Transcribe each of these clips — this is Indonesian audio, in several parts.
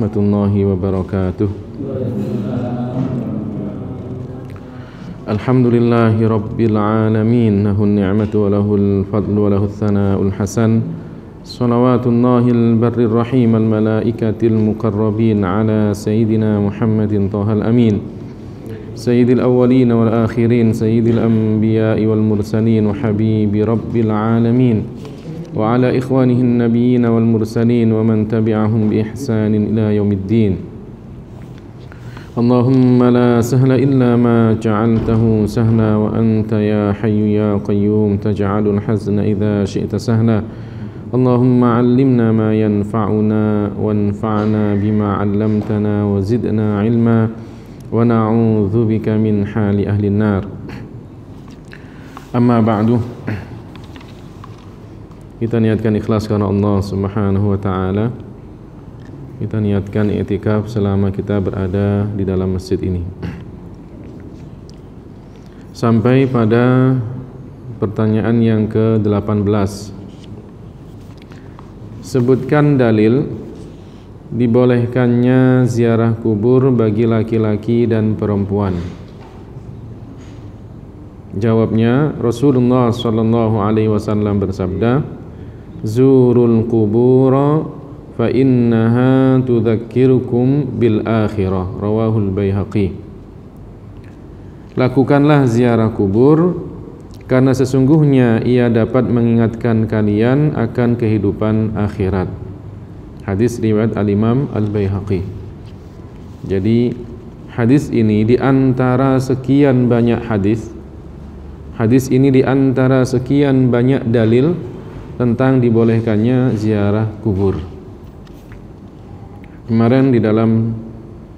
warahmatullahi wabarakatuh. Alhamdulillahi rabbil alamin, lahun ni'matu wa lahul fadlu wa lahul thana'ul hasan. Salawatullahil barrir rahim al malaikatil muqarrabin ala sayyidina Muhammadin tahal amin, sayyidil awwalin wal akhirin, sayyidil anbiya'i wal mursalin wa habibi rabbil alamin, wa ala ikhwanihin nabiyyin wal mursalin wa man tabi'ahum bi ihsanin ila yaumiddin. Allahumma la sahla illa ma ja'altahu sahla wa anta ya hayyu ya qayyum taj'alul hazna idza syi'ta sahla. Allahumma 'allimna ma yanfa'una wanfa'na bima 'allamtana wa zidna 'ilma wa na'udzubika min hali ahli an-nar. Amma ba'du. Kita niatkan ikhlas karena Allah Subhanahu wa taala. Kita niatkan i'tikaf selama kita berada di dalam masjid ini. Sampai pada pertanyaan yang ke-18. Sebutkan dalil dibolehkannya ziarah kubur bagi laki-laki dan perempuan. Jawabnya, Rasulullah sallallahu alaihi wasallam bersabda, "Zurul qubura fa innaha tudzakkirukum bil akhirah." Rawahul Baihaqi. Lakukanlah ziarah kubur karena sesungguhnya ia dapat mengingatkan kalian akan kehidupan akhirat. Hadis riwayat Al-Imam Al-Baihaqi. Jadi hadis ini di antara sekian banyak hadis ini di antara sekian banyak dalil tentang dibolehkannya ziarah kubur. Kemarin di dalam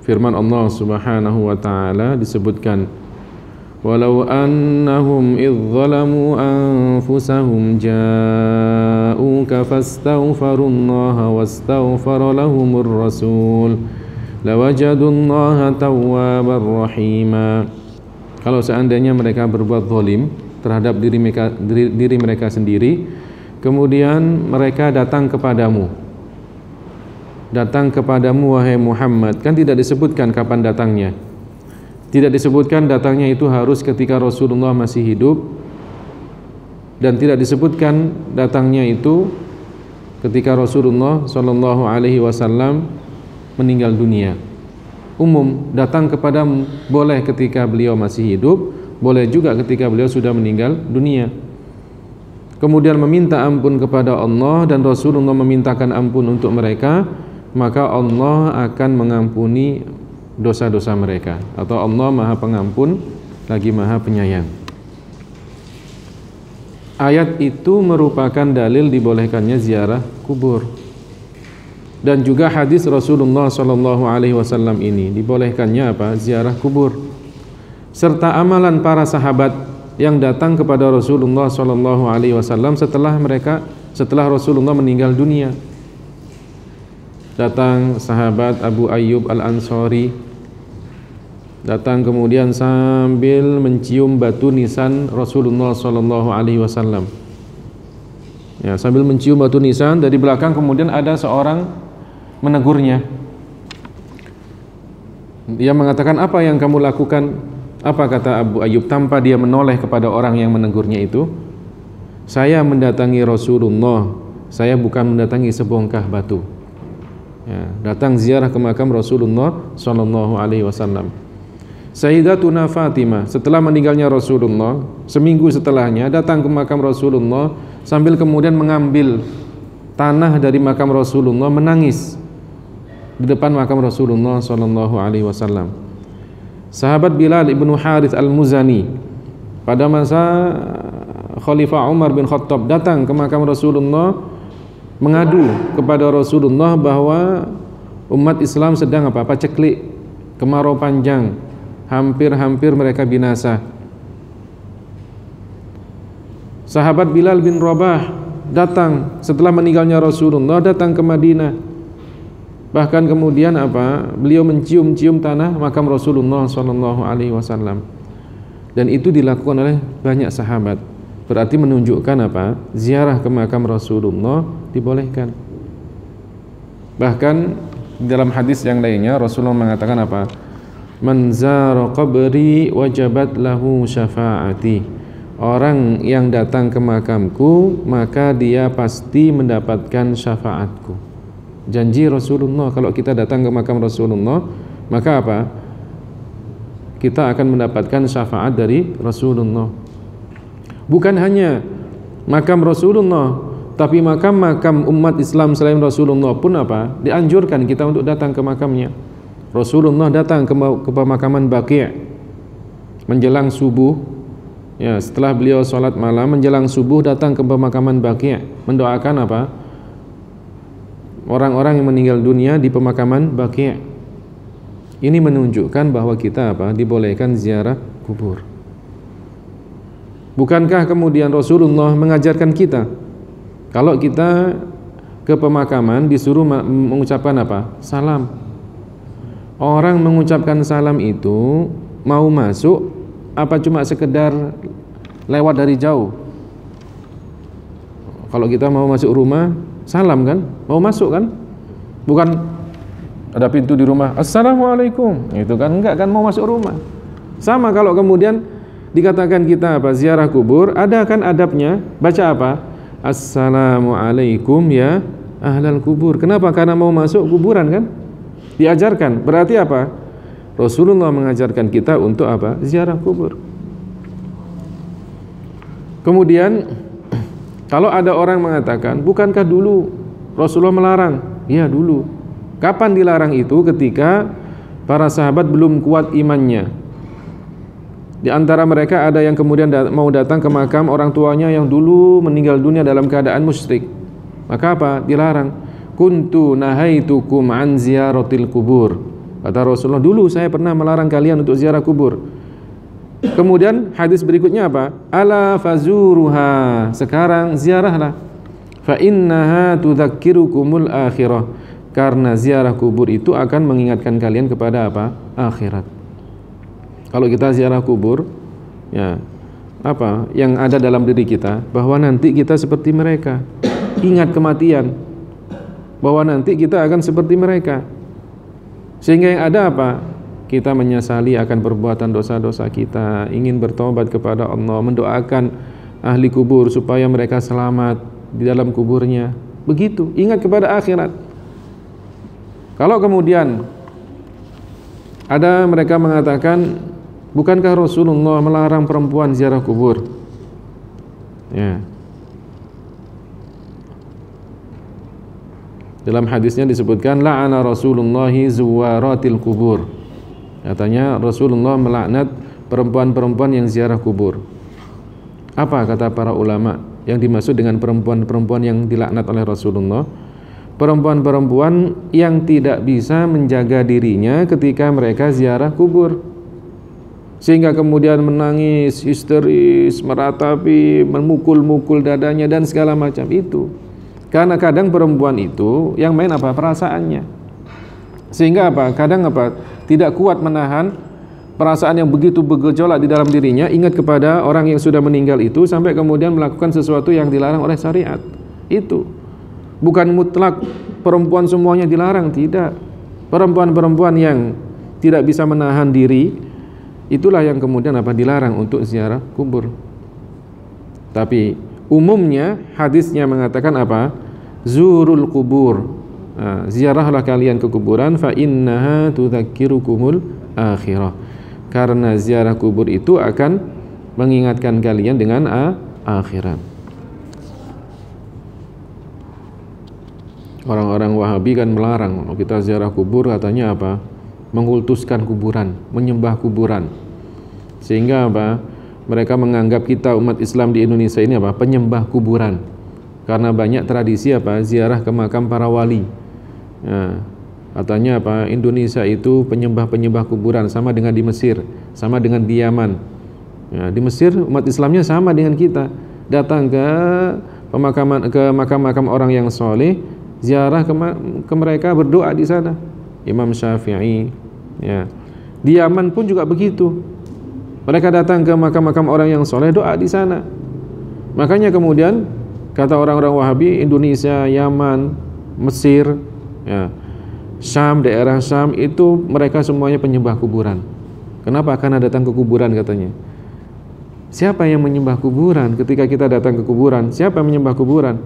firman Allah Subhanahu wa taala disebutkan, walau annahum idh zalamu anfusahum ja'uka fastaghfirullaha wastaghfara lahumur rasul lawajadullaha tawwabar rahima. Kalau seandainya mereka berbuat zalim terhadap diri mereka sendiri, kemudian mereka datang kepadamu wahai Muhammad, kan tidak disebutkan kapan datangnya. Tidak disebutkan datangnya itu harus ketika Rasulullah masih hidup, dan tidak disebutkan datangnya itu ketika Rasulullah sallallahu alaihi wasallam meninggal dunia. Umum, datang kepadamu boleh ketika beliau masih hidup, boleh juga ketika beliau sudah meninggal dunia. Kemudian meminta ampun kepada Allah dan Rasulullah memintakan ampun untuk mereka, maka Allah akan mengampuni dosa-dosa mereka, atau Allah Maha Pengampun lagi Maha Penyayang. Ayat itu merupakan dalil dibolehkannya ziarah kubur. Dan juga hadis Rasulullah sallallahu alaihi wasallam ini dibolehkannya apa? Ziarah kubur. Serta amalan para sahabat yang datang kepada Rasulullah sallallahu alaihi wasallam setelah Rasulullah meninggal dunia. Datang sahabat Abu Ayyub Al-Ansari, datang kemudian sambil mencium batu nisan Rasulullah sallallahu alaihi wasallam. Ya, sambil mencium batu nisan, dari belakang kemudian ada seorang menegurnya. Dia mengatakan, "Apa yang kamu lakukan?" Apa kata Abu Ayyub tanpa dia menoleh kepada orang yang menegurnya itu? "Saya mendatangi Rasulullah, saya bukan mendatangi sebongkah batu." Ya, datang ziarah ke makam Rasulullah sallallahu alaihi wasallam. Sayyidatuna Fatimah setelah meninggalnya Rasulullah, seminggu setelahnya datang ke makam Rasulullah sambil kemudian mengambil tanah dari makam Rasulullah, menangis di depan makam Rasulullah sallallahu alaihi wasallam. Sahabat Bilal ibnu Harith al-Muzani pada masa Khalifah Umar bin Khattab datang ke makam Rasulullah mengadu kepada Rasulullah bahwa umat Islam sedang paceklik, kemarau panjang, hampir mereka binasa. Sahabat Bilal bin Rabah datang setelah meninggalnya Rasulullah, datang ke Madinah. Bahkan kemudian beliau mencium-cium tanah makam Rasulullah sallallahu alaihi wasallam. Dan itu dilakukan oleh banyak sahabat. Berarti menunjukkan ziarah ke makam Rasulullah dibolehkan. Bahkan dalam hadis yang lainnya Rasulullah mengatakan apa? Man zara qabri wajabat lahu syafaati. Orang yang datang ke makamku maka dia pasti mendapatkan syafaatku. Janji Rasulullah, kalau kita datang ke makam Rasulullah maka apa? Kita akan mendapatkan syafaat dari Rasulullah. Bukan hanya makam Rasulullah, tapi makam-makam umat Islam selain Rasulullah pun apa? Dianjurkan kita untuk datang ke makamnya. Rasulullah datang ke pemakaman Baqi' menjelang subuh. Ya, setelah beliau sholat malam menjelang subuh datang ke pemakaman Baqi' mendoakan apa? Orang-orang yang meninggal dunia di pemakaman Baqi'. Ini menunjukkan bahwa kita apa? Dibolehkan ziarah kubur. Bukankah kemudian Rasulullah mengajarkan kita kalau kita ke pemakaman disuruh mengucapkan apa? Salam. Orang mengucapkan salam itu mau masuk apa cuma sekedar lewat dari jauh? Kalau kita mau masuk rumah, salam kan? Mau masuk kan? Bukan ada pintu di rumah, Assalamualaikum. Itu kan enggak kan, mau masuk rumah. Sama kalau kemudian dikatakan kita apa? Ziarah kubur, ada kan adabnya? Baca apa? Assalamualaikum ya ahlal kubur. Kenapa? Karena mau masuk kuburan kan? Diajarkan. Berarti apa? Rasulullah mengajarkan kita untuk apa? Ziarah kubur. Kemudian kalau ada orang mengatakan, bukankah dulu Rasulullah melarang? Iya dulu. Kapan dilarang itu? Ketika para sahabat belum kuat imannya. Di antara mereka ada yang kemudian mau datang ke makam orang tuanya yang dulu meninggal dunia dalam keadaan musyrik. Maka apa? Dilarang. Kuntu nahaitukum an ziyaratil kubur. Kata Rasulullah, dulu saya pernah melarang kalian untuk ziarah kubur. Kemudian hadis berikutnya apa? Ala fazuruha. Sekarang ziarahlah. Fa innaha tudzakkirukumul akhirah. Karena ziarah kubur itu akan mengingatkan kalian kepada apa? Akhirat. Kalau kita ziarah kubur, ya apa yang ada dalam diri kita? Bahwa nanti kita seperti mereka. Ingat kematian. Bahwa nanti kita akan seperti mereka. Sehingga yang ada apa? Kita menyesali akan perbuatan dosa-dosa kita, ingin bertobat kepada Allah, mendoakan ahli kubur supaya mereka selamat di dalam kuburnya. Begitu, ingat kepada akhirat. Kalau kemudian ada mereka mengatakan, bukankah Rasulullah melarang perempuan ziarah kubur? Ya. Dalam hadisnya disebutkan la'ana Rasulullahi zuwaratil kubur. Katanya Rasulullah melaknat perempuan-perempuan yang ziarah kubur. Apa kata para ulama yang dimaksud dengan perempuan-perempuan yang dilaknat oleh Rasulullah? Perempuan-perempuan yang tidak bisa menjaga dirinya ketika mereka ziarah kubur, sehingga kemudian menangis histeris, meratapi, memukul-mukul dadanya dan segala macam itu. Karena kadang perempuan itu yang main apa? Perasaannya. Sehingga apa? Kadang apa? Tidak kuat menahan perasaan yang begitu bergejolak di dalam dirinya, ingat kepada orang yang sudah meninggal itu, sampai kemudian melakukan sesuatu yang dilarang oleh syariat. Itu bukan mutlak perempuan semuanya dilarang, tidak. Perempuan-perempuan yang tidak bisa menahan diri, itulah yang kemudian apa? Dilarang untuk ziarah kubur. Tapi umumnya hadisnya mengatakan apa? Zurul kubur. Nah, ziarahlah kalian ke kuburan, fa innaha tudzakkirukumul akhirah. Karena ziarah kubur itu akan mengingatkan kalian dengan akhirat. Orang-orang Wahabi kan melarang kita ziarah kubur, katanya apa? Mengkultuskan kuburan, menyembah kuburan. Sehingga apa? Mereka menganggap kita umat Islam di Indonesia ini apa? Penyembah kuburan. Karena banyak tradisi apa? Ziarah ke makam para wali. Nah, katanya apa? Indonesia itu penyembah-penyembah kuburan, sama dengan di Mesir, sama dengan di Yaman. Ya, di Mesir umat Islamnya sama dengan kita. Datang ke pemakaman, ke makam-makam orang yang soleh, ziarah ke mereka, berdoa di sana. Imam Syafi'i. Ya. Di Yaman pun juga begitu. Mereka datang ke makam-makam orang yang soleh, doa di sana. Makanya kemudian kata orang-orang Wahabi, Indonesia, Yaman, Mesir, ya, Syam, daerah Syam itu mereka semuanya penyembah kuburan. Kenapa? Karena datang ke kuburan katanya. Siapa yang menyembah kuburan? Ketika kita datang ke kuburan, siapa yang menyembah kuburan?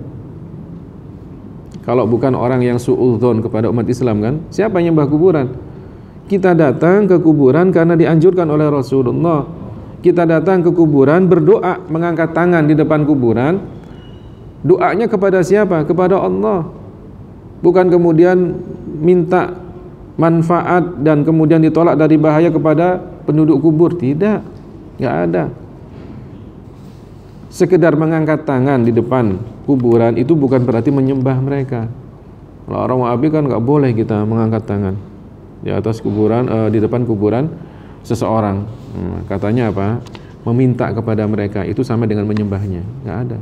Kalau bukan orang yang su'udzon kepada umat Islam kan? Siapa yang menyembah kuburan? Kita datang ke kuburan karena dianjurkan oleh Rasulullah. Kita datang ke kuburan berdoa, mengangkat tangan di depan kuburan. Doanya kepada siapa? Kepada Allah. Bukan kemudian minta manfaat dan kemudian ditolak dari bahaya kepada penduduk kubur. Tidak, nggak ada. Sekedar mengangkat tangan di depan kuburan itu bukan berarti menyembah mereka. Kalau orang Wahabi kan nggak boleh kita mengangkat tangan di atas kuburan, di depan kuburan seseorang. Katanya apa? Meminta kepada mereka, itu sama dengan menyembahnya. Nggak ada.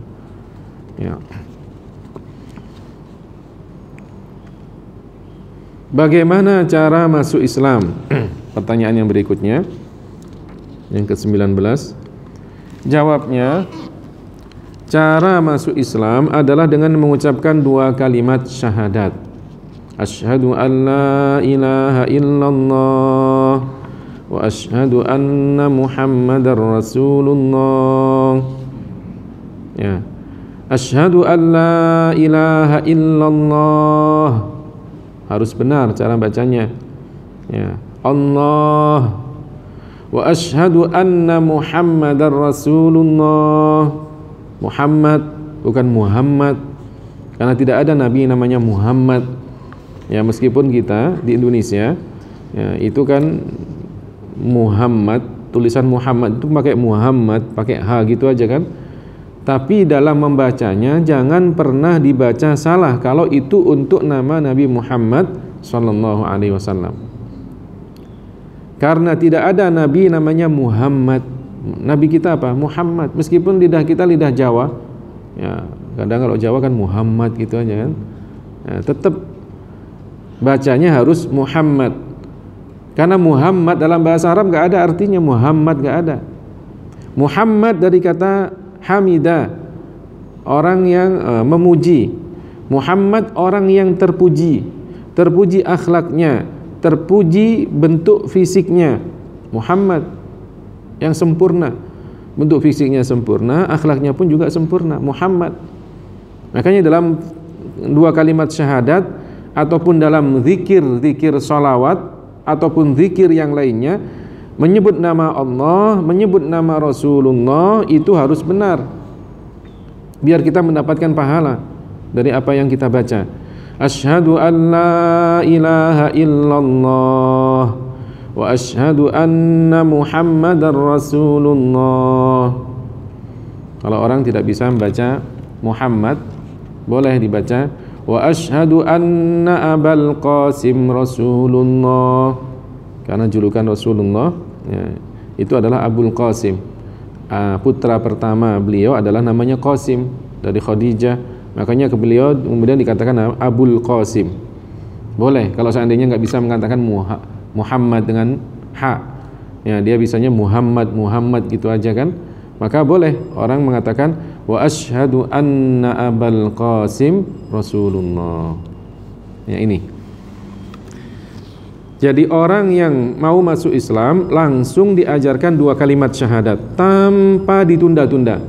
Ya. Bagaimana cara masuk Islam? Pertanyaan yang berikutnya, yang ke-19. Jawabnya, cara masuk Islam adalah dengan mengucapkan 2 kalimat syahadat. Asyhadu an la ilaha illallah wa asyhadu anna Muhammadar Rasulullah. Ya. Asyhadu an la ilaha illallah. Harus benar cara bacanya. Ya. Allah wa asyhadu anna Muhammadar Rasulullah. Muhammad, bukan Muhammad, karena tidak ada nabi namanya Muhammad. Ya, meskipun kita di Indonesia ya, itu kan Muhammad, tulisan Muhammad itu pakai Muhammad, pakai H gitu aja kan. Tapi dalam membacanya jangan pernah dibaca salah kalau itu untuk nama Nabi Muhammad sallallahu alaihi wasallam. Karena tidak ada nabi namanya Muhammad. Nabi kita apa? Muhammad. Meskipun lidah kita lidah Jawa. Ya, kadang kalau Jawa kan Muhammad gitu aja kan. Ya, tetap bacanya harus Muhammad. Karena Muhammad dalam bahasa Arab enggak ada artinya Muhammad, enggak ada. Muhammad dari kata Hamida, orang yang memuji. Muhammad orang yang terpuji. Terpuji akhlaknya, terpuji bentuk fisiknya. Muhammad yang sempurna. Bentuk fisiknya sempurna, akhlaknya pun juga sempurna. Muhammad. Makanya dalam 2 kalimat syahadat ataupun dalam zikir salawat ataupun zikir yang lainnya, menyebut nama Allah, menyebut nama Rasulullah itu harus benar, biar kita mendapatkan pahala dari apa yang kita baca. Asyhadu an la ilaha illallah wa asyhadu anna Muhammadar Rasulullah. Kalau orang tidak bisa membaca Muhammad, boleh dibaca wa asyhadu anna Abul Qasim Rasulullah, karena julukan Rasulullah ya, itu adalah Abul Qasim. Putra pertama beliau adalah namanya Qasim dari Khadijah, makanya ke beliau kemudian dikatakan Abul Qasim. Boleh kalau seandainya nggak bisa mengatakan Muhammad dengan ha, ya dia bisanya Muhammad gitu aja kan, maka boleh orang mengatakan wa asyhadu anna Abul Qasim Rasulullah. Ya ini. Jadi orang yang mau masuk Islam langsung diajarkan 2 kalimat syahadat tanpa ditunda-tunda.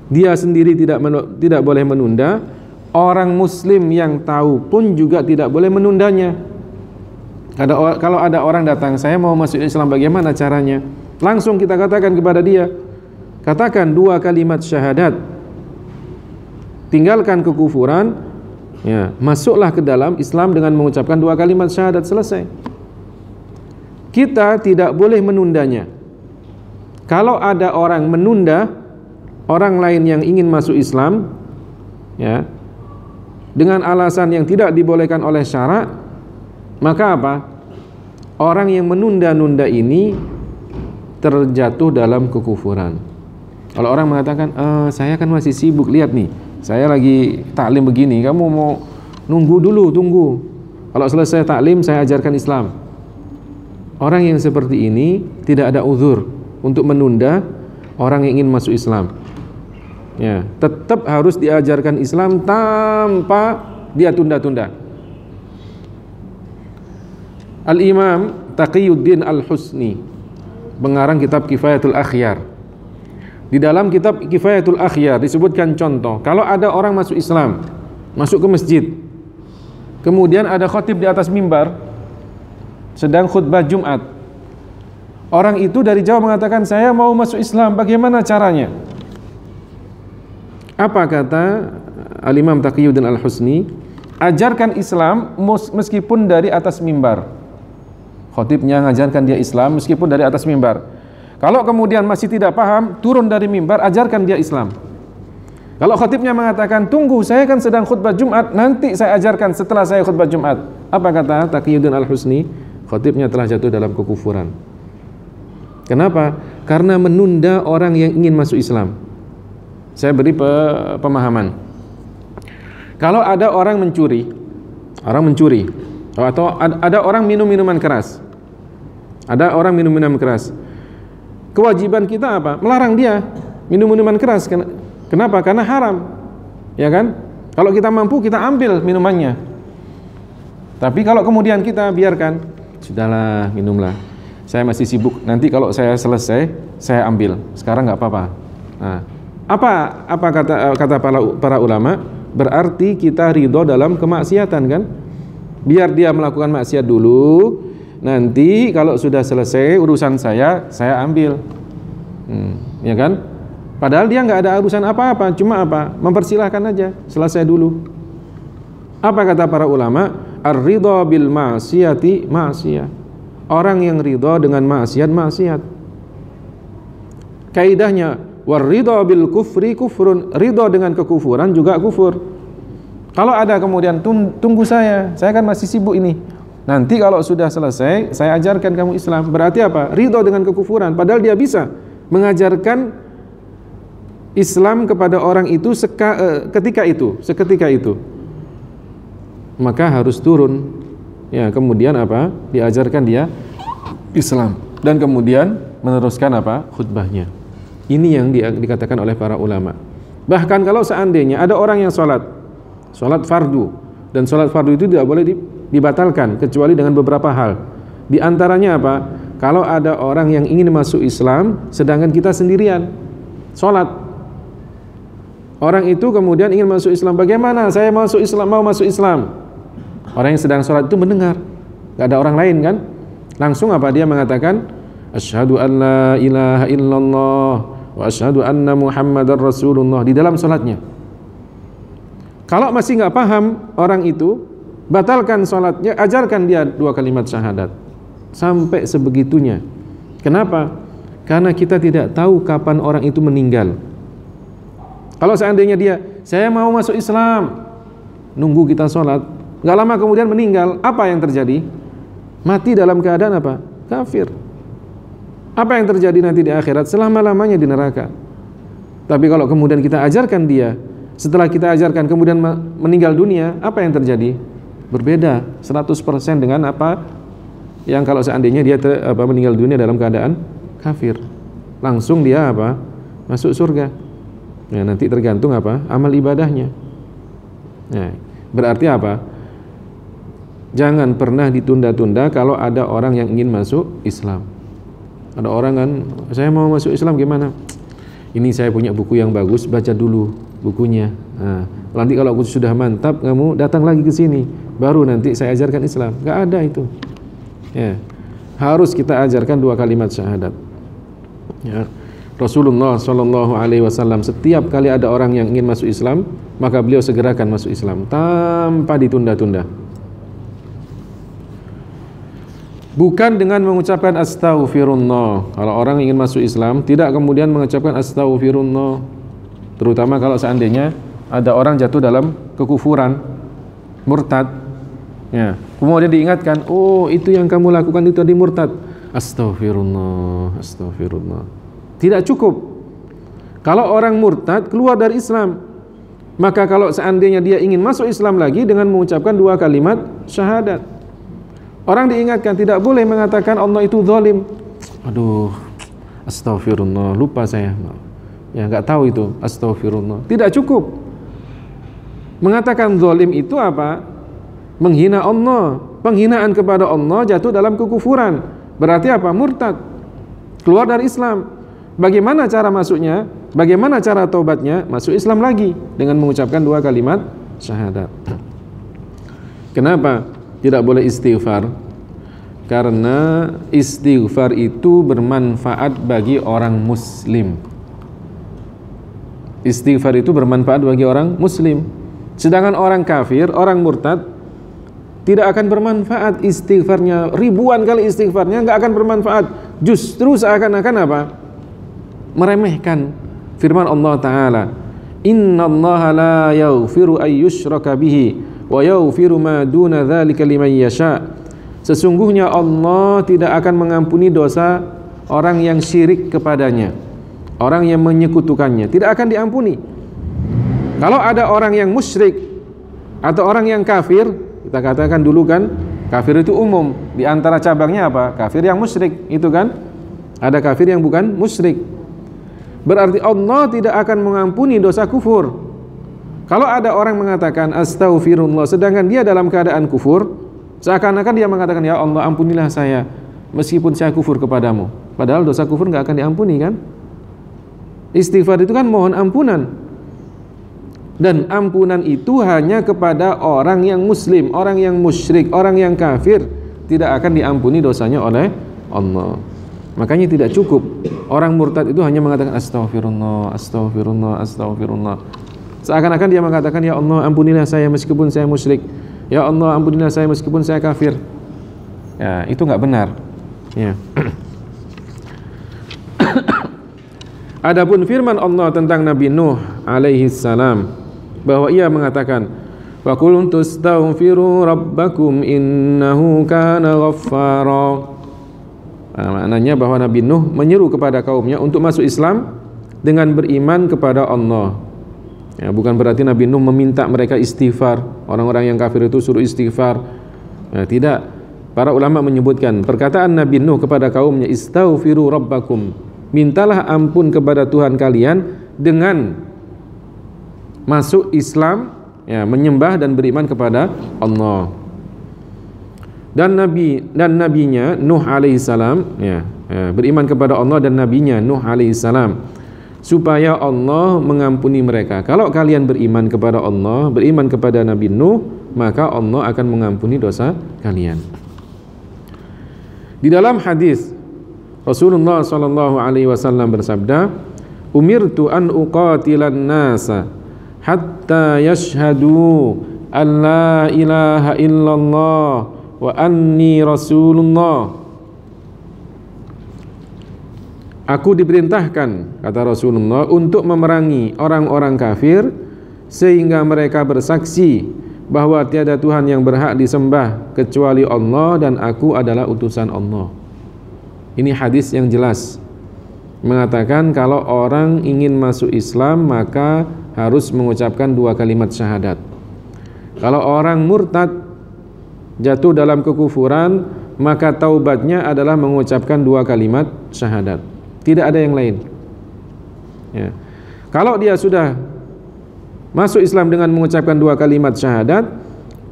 Dia sendiri tidak boleh menunda. Orang Muslim yang tahu pun juga tidak boleh menundanya. Kalau ada orang datang, saya mau masuk Islam, bagaimana caranya? Langsung kita katakan kepada dia, katakan 2 kalimat syahadat, tinggalkan kekufuran. Ya, masuklah ke dalam Islam dengan mengucapkan 2 kalimat syahadat, selesai. Kita tidak boleh menundanya. Kalau ada orang menunda orang lain yang ingin masuk Islam, ya, dengan alasan yang tidak dibolehkan oleh syarak, maka apa? Orang yang menunda-nunda ini terjatuh dalam kekufuran. Kalau orang mengatakan, saya kan masih sibuk, lihat nih, saya lagi taklim begini, kamu mau nunggu dulu, tunggu. Kalau selesai taklim saya ajarkan Islam. Orang yang seperti ini tidak ada uzur untuk menunda orang yang ingin masuk Islam. Ya, tetap harus diajarkan Islam tanpa dia tunda-tunda. Al-Imam Taqiyuddin Al-Husni, pengarang kitab Kifayatul Akhyar. Di dalam kitab Kifayatul Akhyar disebutkan contoh, kalau ada orang masuk Islam, masuk ke masjid, kemudian ada khatib di atas mimbar sedang khutbah Jumat. Orang itu dari jauh mengatakan, saya mau masuk Islam, bagaimana caranya? Apa kata Al-Imam Taqiyuddin Al-Husni? Ajarkan Islam meskipun dari atas mimbar. Khatibnya ngajarkan dia Islam meskipun dari atas mimbar. Kalau kemudian masih tidak paham, turun dari mimbar, ajarkan dia Islam. Kalau khatibnya mengatakan, tunggu, saya kan sedang khutbah Jumat, nanti saya ajarkan setelah saya khutbah Jumat. Apa kata Taqiyuddin Al-Husni? Khatibnya telah jatuh dalam kekufuran. Kenapa? Karena menunda orang yang ingin masuk Islam. Saya beri pemahaman. Kalau ada orang mencuri, atau ada orang minum minuman keras, kewajiban kita apa? Melarang dia minum minuman keras. Kenapa? Karena haram, ya kan? Kalau kita mampu, kita ambil minumannya. Tapi kalau kemudian kita biarkan, sudahlah, minumlah, saya masih sibuk, nanti kalau saya selesai, saya ambil, sekarang nggak apa-apa. Nah, apa kata para ulama? Berarti kita ridho dalam kemaksiatan, kan? Biar dia melakukan maksiat dulu, nanti kalau sudah selesai urusan saya ambil, ya kan? Padahal dia nggak ada urusan apa-apa, cuma apa? Mempersilahkan aja, selesai dulu. Apa kata para ulama? Ar-ridha bil ma'siyati ma'siyah. Orang yang ridha dengan maksiat. Kaidahnya, war-ridha bil kufri kufrun. Ridha dengan kekufuran juga kufur. Kalau ada kemudian, tunggu saya kan masih sibuk ini, nanti kalau sudah selesai saya ajarkan kamu Islam. Berarti apa? Ridho dengan kekufuran. Padahal dia bisa mengajarkan Islam kepada orang itu seketika itu. Maka harus turun, ya, kemudian apa? Diajarkan dia Islam dan kemudian meneruskan apa? Khutbahnya. Ini yang dikatakan oleh para ulama. Bahkan kalau seandainya ada orang yang sholat fardu, dan sholat fardu itu tidak boleh dibatalkan kecuali dengan beberapa hal. Di antaranya apa? Kalau ada orang yang ingin masuk Islam sedangkan kita sendirian sholat, orang itu kemudian ingin masuk Islam, bagaimana saya mau masuk Islam? Orang yang sedang sholat itu mendengar, gak ada orang lain, kan? Langsung apa? Dia mengatakan, asyhadu an la ilaha illallah wa asyhadu anna muhammadar rasulullah di dalam sholatnya. Kalau masih nggak paham orang itu, batalkan sholatnya, ajarkan dia 2 kalimat syahadat. Sampai sebegitunya. Kenapa? Karena kita tidak tahu kapan orang itu meninggal. Kalau seandainya dia, saya mau masuk Islam, nunggu kita sholat, nggak lama kemudian meninggal, apa yang terjadi? Mati dalam keadaan apa? Kafir. Apa yang terjadi nanti di akhirat? Selama-lamanya di neraka. Tapi kalau kemudian kita ajarkan dia, setelah kita ajarkan kemudian meninggal dunia, apa yang terjadi? Berbeda 100% dengan apa yang kalau seandainya dia meninggal dunia dalam keadaan kafir. Langsung dia apa? Masuk surga. Ya, nanti tergantung apa? Amal ibadahnya. Nah, berarti apa? Jangan pernah ditunda-tunda kalau ada orang yang ingin masuk Islam. Ada orang kan, saya mau masuk Islam gimana? Ini saya punya buku yang bagus, baca dulu bukunya. Nah, nanti kalau aku sudah mantap, kamu datang lagi ke sini, baru nanti saya ajarkan Islam. Gak ada itu. Ya, harus kita ajarkan 2 kalimat syahadat. Ya. Rasulullah SAW setiap kali ada orang yang ingin masuk Islam, maka beliau segerakan masuk Islam tanpa ditunda-tunda. Bukan dengan mengucapkan astaghfirullah. Kalau orang ingin masuk Islam, tidak kemudian mengucapkan astaghfirullah. Terutama kalau seandainya ada orang jatuh dalam kekufuran, murtad, ya, kemudian diingatkan, oh itu yang kamu lakukan itu tadi murtad. Astaghfirullah. Tidak cukup. Kalau orang murtad keluar dari Islam, maka kalau seandainya dia ingin masuk Islam lagi dengan mengucapkan 2 kalimat syahadat. Orang diingatkan, tidak boleh mengatakan Allah itu zalim. Aduh, astaghfirullah, lupa saya. Ya, nggak tahu itu, astaghfirullah. Tidak cukup. Mengatakan zalim itu apa? menghina Allah. Penghinaan kepada Allah jatuh dalam kekufuran. Berarti apa? Murtad, keluar dari Islam. Bagaimana cara masuknya? Bagaimana cara taubatnya? Masuk Islam lagi dengan mengucapkan 2 kalimat syahadat. Kenapa tidak boleh istighfar? Karena istighfar itu bermanfaat bagi orang muslim. Istighfar itu bermanfaat bagi orang muslim. Sedangkan orang kafir, orang murtad, tidak akan bermanfaat istighfarnya. Ribuan kali istighfarnya nggak akan bermanfaat. Justru seakan-akan apa? Meremehkan firman Allah Ta'ala, innallaha la yaghfiru ay yushraka bihi wa yaghfiru ma duna dzalika liman yasha. Sesungguhnya Allah tidak akan mengampuni dosa orang yang syirik kepadanya, orang yang menyekutukannya, tidak akan diampuni. Kalau ada orang yang musyrik atau orang yang kafir, kita katakan dulu kan, kafir itu umum, di antara cabangnya apa? Kafir yang musyrik, itu kan? Ada kafir yang bukan musyrik. Berarti Allah tidak akan mengampuni dosa kufur. Kalau ada orang mengatakan astaghfirullah sedangkan dia dalam keadaan kufur, seakan-akan dia mengatakan, ya Allah ampunilah saya meskipun saya kufur kepadamu. Padahal dosa kufur nggak akan diampuni kan? Istighfar itu kan mohon ampunan. Dan ampunan itu hanya kepada orang yang muslim, orang yang musyrik, orang yang kafir tidak akan diampuni dosanya oleh Allah. Makanya tidak cukup orang murtad itu hanya mengatakan astaghfirullah, astaghfirullah, astaghfirullah. Seakan-akan dia mengatakan, ya Allah ampunilah saya meskipun saya musyrik, ya Allah ampunilah saya meskipun saya kafir. Ya, itu nggak benar. Ya. Adapun firman Allah tentang Nabi Nuh alaihi salam, bahwa ia mengatakan, wa qul tastaghfiru rabbakum innahu kana ghaffara. Maknanya bahwa Nabi Nuh menyeru kepada kaumnya untuk masuk Islam dengan beriman kepada Allah. Ya, bukan berarti Nabi Nuh meminta mereka istighfar. Orang-orang yang kafir itu suruh istighfar. Ya, tidak. Para ulama menyebutkan perkataan Nabi Nuh kepada kaumnya, istaghfiru rabbakum, mintalah ampun kepada Tuhan kalian dengan masuk Islam, ya, menyembah dan beriman kepada Allah. Dan nabinya Nuh alaihissalam, ya, beriman kepada Allah dan nabinya Nuh alaihissalam, supaya Allah mengampuni mereka. Kalau kalian beriman kepada Allah, beriman kepada Nabi Nuh, maka Allah akan mengampuni dosa kalian. Di dalam hadis Rasulullah SAW bersabda, umirtu an uqatilan nasa hatta yashhadu an la ilaha illallah wa anni rasulullah. Aku diperintahkan, kata Rasulullah, untuk memerangi orang-orang kafir sehingga mereka bersaksi bahwa tiada Tuhan yang berhak disembah kecuali Allah dan aku adalah utusan Allah. Ini hadis yang jelas mengatakan kalau orang ingin masuk Islam maka harus mengucapkan 2 kalimat syahadat. Kalau orang murtad jatuh dalam kekufuran, maka taubatnya adalah mengucapkan 2 kalimat syahadat. Tidak ada yang lain. Ya. Kalau dia sudah masuk Islam dengan mengucapkan 2 kalimat syahadat,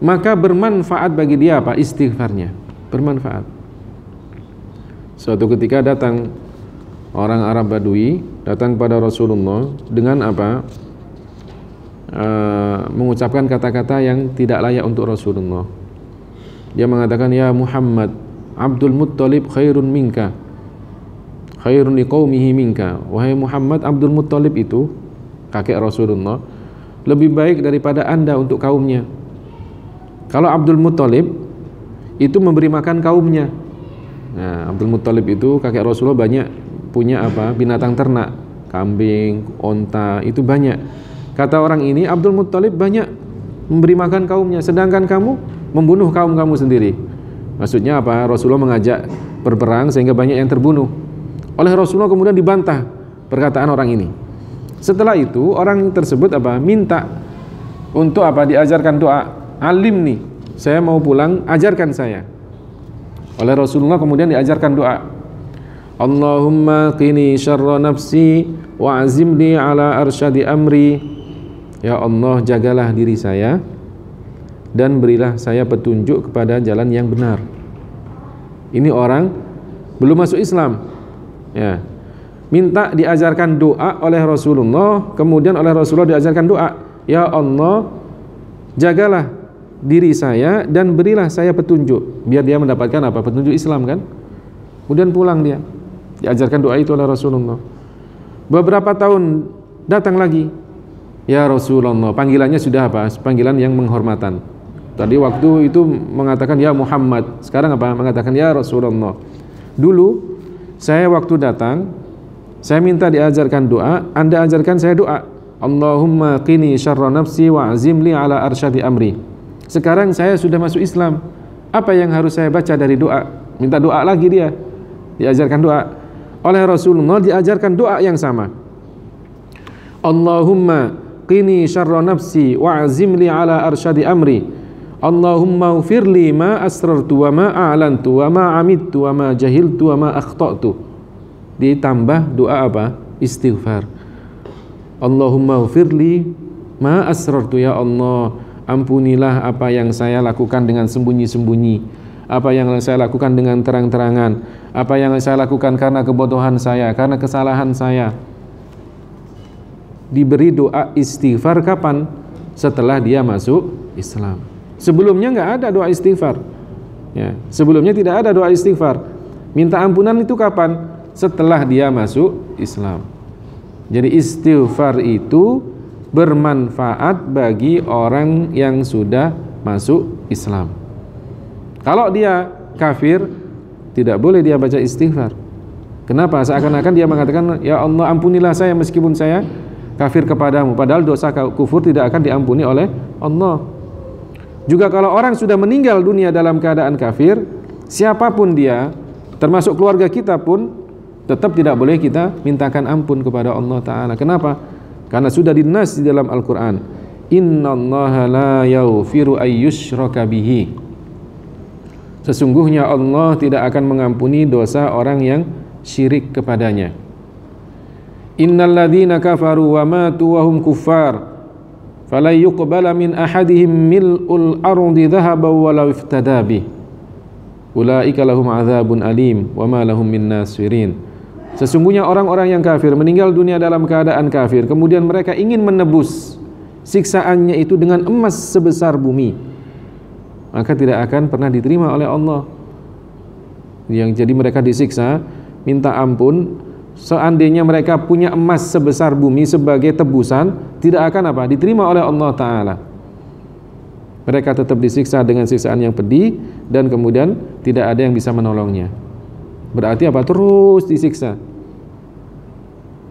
maka bermanfaat bagi dia apa? Istighfarnya. Bermanfaat. Suatu ketika datang orang Arab Badui, datang kepada Rasulullah dengan apa? Mengucapkan kata-kata yang tidak layak untuk Rasulullah. Dia mengatakan, ya Muhammad, Abdul Muttalib khairun minka, khairun liqaumihi minka. Wahai Muhammad, Abdul Muttalib itu kakek Rasulullah lebih baik daripada anda untuk kaumnya. Kalau Abdul Muttalib itu memberi makan kaumnya. Nah, Abdul Muttalib itu kakek Rasulullah banyak punya apa? Binatang ternak, kambing, onta, itu banyak. Kata orang ini, Abdul Muttalib banyak memberi makan kaumnya, sedangkan kamu membunuh kaum kamu sendiri. Maksudnya apa? Rasulullah mengajak berperang sehingga banyak yang terbunuh. Oleh Rasulullah kemudian dibantah perkataan orang ini. Setelah itu orang tersebut apa? Minta untuk apa? Diajarkan doa. Alim nih, saya mau pulang, ajarkan saya. Oleh Rasulullah kemudian diajarkan doa. Allahumma qini syarra nafsi wa azimni ala arsyadi amri. Ya Allah, jagalah diri saya dan berilah saya petunjuk kepada jalan yang benar. Ini orang belum masuk Islam, ya, minta diajarkan doa oleh Rasulullah, kemudian oleh Rasulullah diajarkan doa, ya Allah, jagalah diri saya dan berilah saya petunjuk, biar dia mendapatkan apa? Petunjuk Islam kan. Kemudian pulang dia, diajarkan doa itu oleh Rasulullah. Beberapa tahun datang lagi, ya Rasulullah, panggilannya sudah apa? Panggilan yang menghormatan. Tadi waktu itu mengatakan ya Muhammad, sekarang apa? Mengatakan ya Rasulullah. Dulu saya waktu datang, saya minta diajarkan doa, Anda ajarkan saya doa, Allahumma qini syarra nafsi wa azimli ala arsyadi amri. Sekarang saya sudah masuk Islam, apa yang harus saya baca dari doa? Minta doa lagi dia, diajarkan doa. Oleh Rasulullah diajarkan doa yang sama, Allahumma qini syarra nafsi wa azimli ala arsyadi amri, Allahumma ufirli ma asrartu wa ma a'lantu wa ma amidtu wa ma jahiltu wa ma akhta'tu. Ditambah doa apa? Istighfar. Allahumma ufirli ma asrartu, ya Allah, ampunilah apa yang saya lakukan dengan sembunyi-sembunyi, apa yang saya lakukan dengan terang-terangan, apa yang saya lakukan karena kebodohan saya, karena kesalahan saya. Diberi doa istighfar kapan? Setelah dia masuk Islam. Sebelumnya nggak ada doa istighfar, ya, sebelumnya tidak ada doa istighfar. Minta ampunan itu kapan? Setelah dia masuk Islam. Jadi istighfar itu bermanfaat bagi orang yang sudah masuk Islam. Kalau dia kafir, tidak boleh dia baca istighfar. Kenapa? Seakan-akan dia mengatakan, ya Allah, ampunilah saya meskipun saya kafir kepadamu. Padahal dosa kufur tidak akan diampuni oleh Allah. Juga kalau orang sudah meninggal dunia dalam keadaan kafir, siapapun dia, termasuk keluarga kita pun, tetap tidak boleh kita mintakan ampun kepada Allah Ta'ala. Kenapa? Karena sudah dinas di dalam Al-Quran, innallaha la yaghfiru ayyushraka bihi. Sesungguhnya Allah tidak akan mengampuni dosa orang yang syirik kepadanya. Innalladzina kafaru wa matu wa hum kuffar fala yuqbala min ahadihim mil'ul ardi dhahaban walau iftada bih ulaika lahum adzabun alim wa ma lahum min nasirin. Sesungguhnya orang-orang yang kafir meninggal dunia dalam keadaan kafir, kemudian mereka ingin menebus siksaannya itu dengan emas sebesar bumi, maka tidak akan pernah diterima oleh Allah. Yang jadi mereka disiksa, minta ampun, seandainya mereka punya emas sebesar bumi sebagai tebusan, tidak akan apa? Diterima oleh Allah Ta'ala. Mereka tetap disiksa dengan siksaan yang pedih, dan kemudian tidak ada yang bisa menolongnya. Berarti apa? Terus disiksa.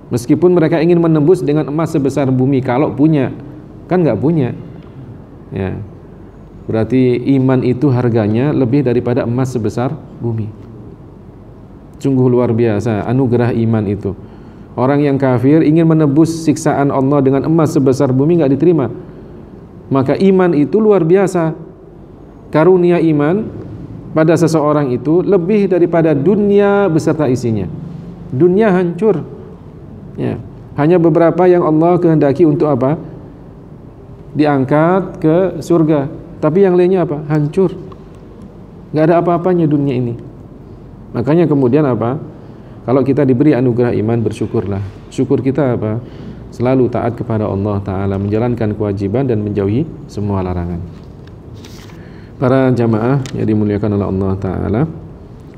Meskipun mereka ingin menembus dengan emas sebesar bumi, kalau punya, kan nggak punya, ya. Berarti iman itu harganya lebih daripada emas sebesar bumi. Sungguh luar biasa anugerah iman itu. Orang yang kafir ingin menebus siksaan Allah dengan emas sebesar bumi, nggak diterima. Maka iman itu luar biasa. Karunia iman pada seseorang itu lebih daripada dunia beserta isinya. Dunia hancur, ya. Hanya beberapa yang Allah kehendaki untuk apa? Diangkat ke surga. Tapi yang lainnya apa? Hancur. Nggak ada apa-apanya dunia ini. Makanya kemudian apa? Kalau kita diberi anugerah iman, bersyukurlah. Syukur kita apa? Selalu taat kepada Allah Ta'ala, menjalankan kewajiban dan menjauhi semua larangan. Para jamaah yang dimuliakan oleh Allah Ta'ala,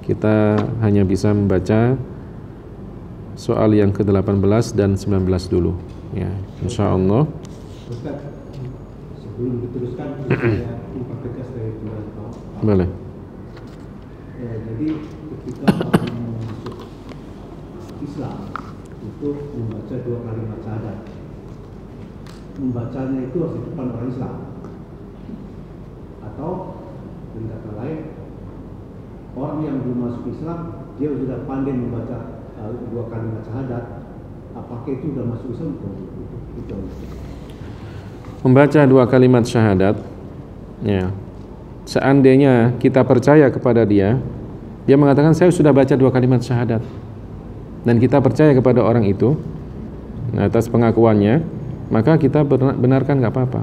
kita hanya bisa membaca soal yang ke-18 dan 19 dulu, ya, insya Allah. Ustaz, sebelum diteruskan, saya mempertegas dari Tuhan. Boleh. Jadi ketika orang masuk Islam itu membaca 2 kalimat syahadat. Membacanya itu harus di depan orang Islam. Atau dengan kata lain, orang yang belum masuk Islam, dia sudah pandai membaca 2 kalimat syahadat. Apakah itu sudah masuk Islam? Itu. Membaca 2 kalimat syahadat, ya, seandainya kita percaya kepada dia mengatakan saya sudah baca 2 kalimat syahadat, dan kita percaya kepada orang itu atas pengakuannya, maka kita benarkan, nggak apa-apa,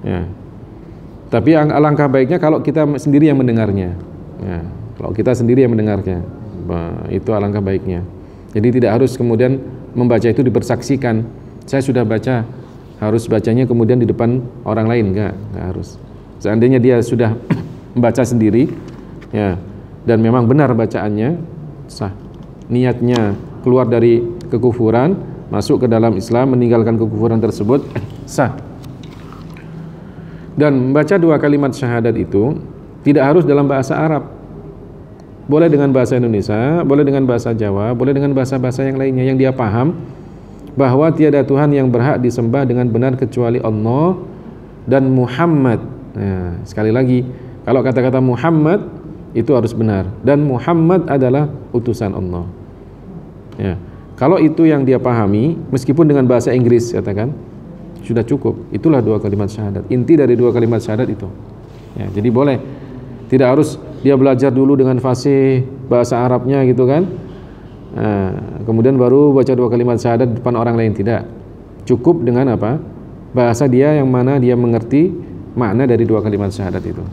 ya. Tapi alangkah baiknya kalau kita sendiri yang mendengarnya. Ya, kalau kita sendiri yang mendengarnya, itu alangkah baiknya. Jadi tidak harus kemudian membaca itu dipersaksikan. Saya sudah baca, harus bacanya kemudian di depan orang lain, enggak harus. Seandainya dia sudah membaca sendiri, ya, dan memang benar bacaannya sah, niatnya keluar dari kekufuran, masuk ke dalam Islam, meninggalkan kekufuran tersebut, sah. Dan membaca 2 kalimat syahadat itu tidak harus dalam bahasa Arab. Boleh dengan bahasa Indonesia, boleh dengan bahasa Jawa, boleh dengan bahasa-bahasa yang lainnya yang dia paham, bahwa tiada Tuhan yang berhak disembah dengan benar kecuali Allah dan Muhammad. Nah, sekali lagi, kalau kata-kata Muhammad itu harus benar, dan Muhammad adalah utusan Allah. Ya. Kalau itu yang dia pahami, meskipun dengan bahasa Inggris, katakan, sudah cukup. Itulah 2 kalimat syahadat. Inti dari 2 kalimat syahadat itu. Ya, jadi boleh. Tidak harus dia belajar dulu dengan fasih bahasa Arabnya gitu kan. Nah, kemudian baru baca 2 kalimat syahadat di depan orang lain, tidak. Cukup dengan apa? Bahasa dia yang mana dia mengerti makna dari 2 kalimat syahadat itu.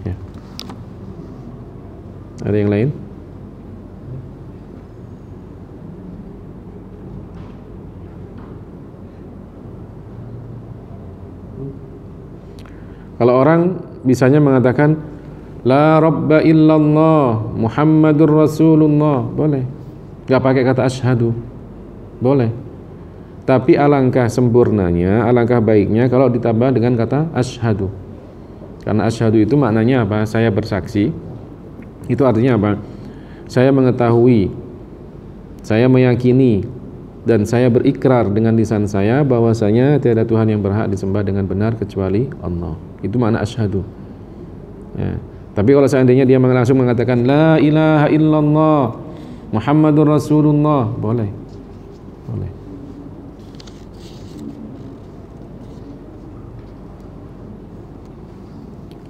Ya. Ada yang lain? Kalau orang bisanya mengatakan la rabba illallah Muhammadur Rasulullah, boleh. Gak pakai kata asyhadu, boleh. Tapi alangkah sempurnanya, alangkah baiknya kalau ditambah dengan kata asyhadu. Karena asyhadu itu maknanya apa? Saya bersaksi. Itu artinya apa? Saya mengetahui, saya meyakini, dan saya berikrar dengan lisan saya bahwasanya tiada Tuhan yang berhak disembah dengan benar kecuali Allah. Itu makna asyhadu. Ya. Tapi kalau seandainya dia langsung mengatakan la ilaha illallah Muhammadur Rasulullah, boleh. Boleh.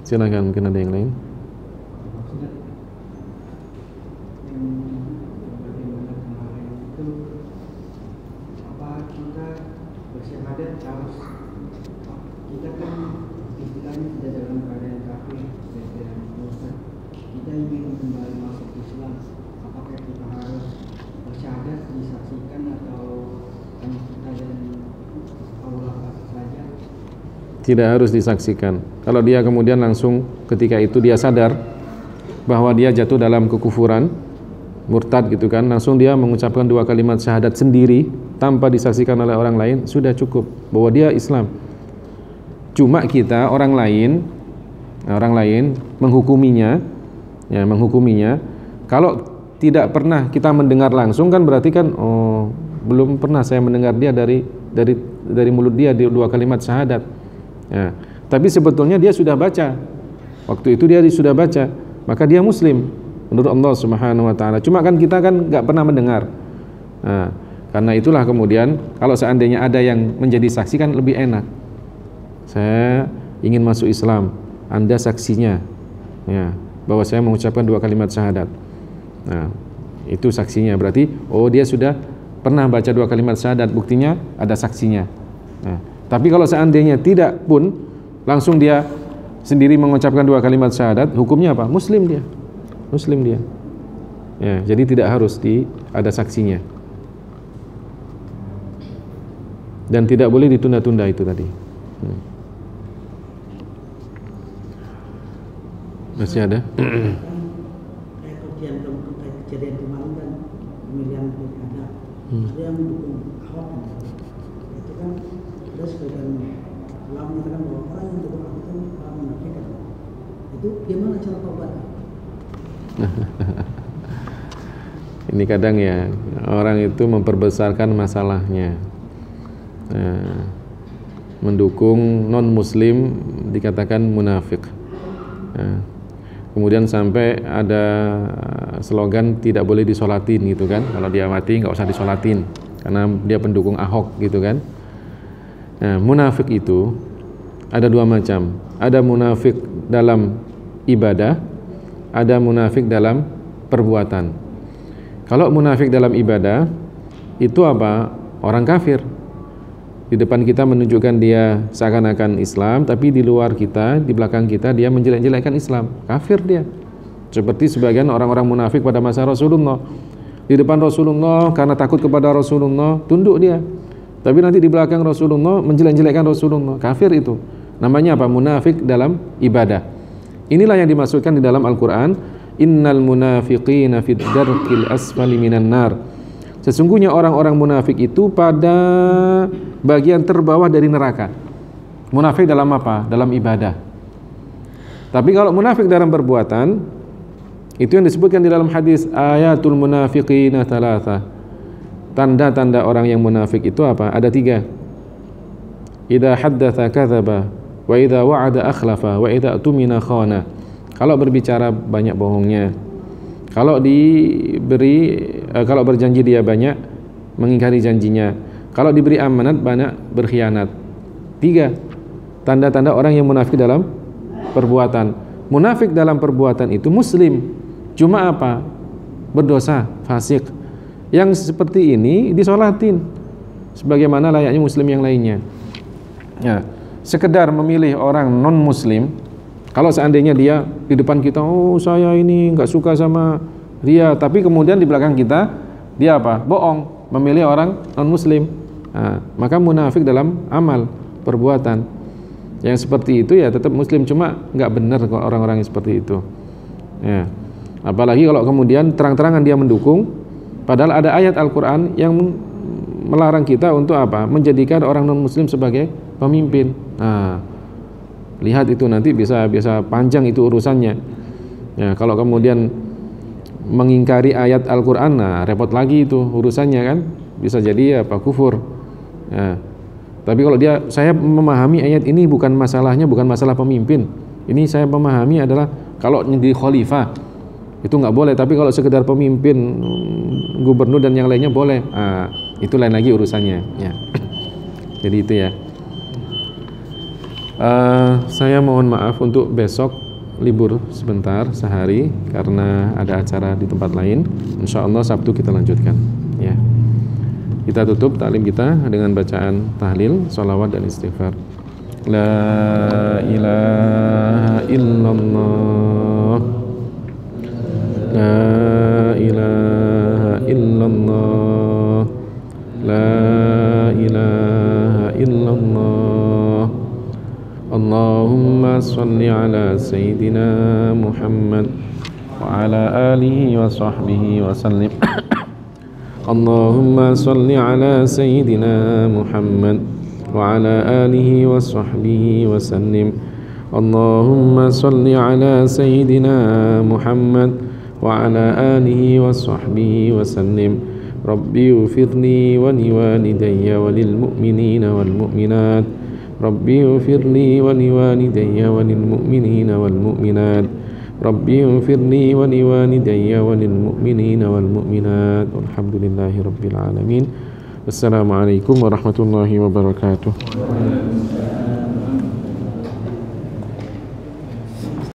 Silakan, mungkin ada yang lain. Tidak harus disaksikan. Kalau dia kemudian langsung ketika itu dia sadar bahwa dia jatuh dalam kekufuran, murtad gitu kan, langsung dia mengucapkan 2 kalimat syahadat sendiri tanpa disaksikan oleh orang lain, sudah cukup bahwa dia Islam. Cuma kita orang lain menghukuminya, ya, menghukuminya. Kalau tidak pernah kita mendengar langsung kan berarti kan, oh, belum pernah saya mendengar dia dari mulut dia 2 kalimat syahadat. Ya, tapi sebetulnya dia sudah baca. Waktu itu dia sudah baca, maka dia muslim menurut Allah Subhanahu wa taala. Cuma kan kita kan enggak pernah mendengar. Nah, karena itulah kemudian kalau seandainya ada yang menjadi saksi kan lebih enak. Saya ingin masuk Islam, Anda saksinya. Ya, bahwa saya mengucapkan 2 kalimat syahadat. Nah, itu saksinya. Berarti oh dia sudah pernah baca 2 kalimat syahadat, buktinya ada saksinya. Nah, tapi kalau seandainya tidak pun, langsung dia sendiri mengucapkan 2 kalimat syahadat, hukumnya apa? Muslim dia. Muslim dia. Ya, jadi tidak harus ada saksinya. Dan tidak boleh ditunda-tunda itu tadi. Masih ada? Kejadian kemarin kan pemilihan pilkada, ada yang mendukung Ahok, itu kan ada sebagian ulama mengatakan bahwa orang yang mendukung Ahok itu orang munafik. Itu gimana cara tobatnya? Ini kadang ya orang itu memperbesarkan masalahnya. Mendukung non muslim dikatakan munafik. Kemudian sampai ada slogan tidak boleh disolatin gitu kan, kalau dia mati nggak usah disolatin karena dia pendukung Ahok gitu kan. Nah, munafik itu ada 2 macam, ada munafik dalam ibadah, ada munafik dalam perbuatan. Kalau munafik dalam ibadah itu apa? Orang kafir. Di depan kita menunjukkan dia seakan-akan Islam, tapi di luar kita, di belakang kita dia menjelek-jelekkan Islam. Kafir dia. Seperti sebagian orang-orang munafik pada masa Rasulullah. Di depan Rasulullah karena takut kepada Rasulullah, tunduk dia. Tapi nanti di belakang Rasulullah menjelek-jelekkan Rasulullah. Kafir itu. Namanya apa? Munafik dalam ibadah. Inilah yang dimaksudkan di dalam Al-Qur'an, innal munafiqina fid darkil asfali minan nar. Sesungguhnya orang-orang munafik itu pada bagian terbawah dari neraka. Munafik dalam apa? Dalam ibadah. Tapi kalau munafik dalam perbuatan, itu yang disebutkan di dalam hadis ayatul munafiqina thalatha. Tanda-tanda orang yang munafik itu apa? Ada 3. Idza haddatsa kadzaba, wa idza wa'ada akhlafa, wa idza tumina khana. Kalau berbicara banyak bohongnya. Kalau berjanji dia banyak mengingkari janjinya. Kalau diberi amanat banyak berkhianat. 3 tanda-tanda orang yang munafik dalam perbuatan. Munafik dalam perbuatan itu muslim, cuma apa? Berdosa, fasik. Yang seperti ini disolatin sebagaimana layaknya muslim yang lainnya. Ya, sekedar memilih orang non muslim. Kalau seandainya dia di depan kita, oh saya ini nggak suka sama dia, tapi kemudian di belakang kita dia apa? Bohong, memilih orang non muslim. Nah, maka munafik dalam amal, perbuatan. Yang seperti itu ya tetap muslim, cuma nggak benar kalau orang-orang yang seperti itu. Ya. Apalagi kalau kemudian terang-terangan dia mendukung, padahal ada ayat Al-Quran yang melarang kita untuk apa? Menjadikan orang non muslim sebagai pemimpin. Nah, lihat itu nanti bisa panjang itu urusannya. Ya, kalau kemudian mengingkari ayat Al-Quran, nah repot lagi itu urusannya kan, bisa jadi apa? Kufur. Ya. Tapi kalau saya memahami ayat ini bukan masalahnya bukan masalah pemimpin. Ini saya memahami adalah kalau jadi khalifah itu nggak boleh, tapi kalau sekedar pemimpin, gubernur dan yang lainnya boleh. Nah, itu lain lagi urusannya. Ya. Jadi itu ya. Saya mohon maaf untuk besok libur sebentar sehari karena ada acara di tempat lain. Insya Allah Sabtu kita lanjutkan. Ya. Kita tutup taklim kita dengan bacaan tahlil, sholawat dan istighfar. La ilaha illallah, la ilaha illallah, la ilaha illallah. Allahumma salli ala Sayyidina Muhammad wa ala alihi wa sahbihi wa sallim. Allahumma salli ala Sayyidina Muhammad wa ala alihi wa sahbihi wa sallim. Allahumma salli ala Sayyidina Muhammad wa ala alihi wa sahbihi wa sallim. Rabbi ufirli wa liwalidayya wa lil mu'minina wal mu'minat. Rabbi ufirli wa liwalidayya wa lil mu'minina wal mu'minat. Rabbi ufirli wa liwalidayya wa lil mu'minina wal mu'minat. Walhamdulillahi rabbil alamin. Wassalamualaikum warahmatullahi wabarakatuh.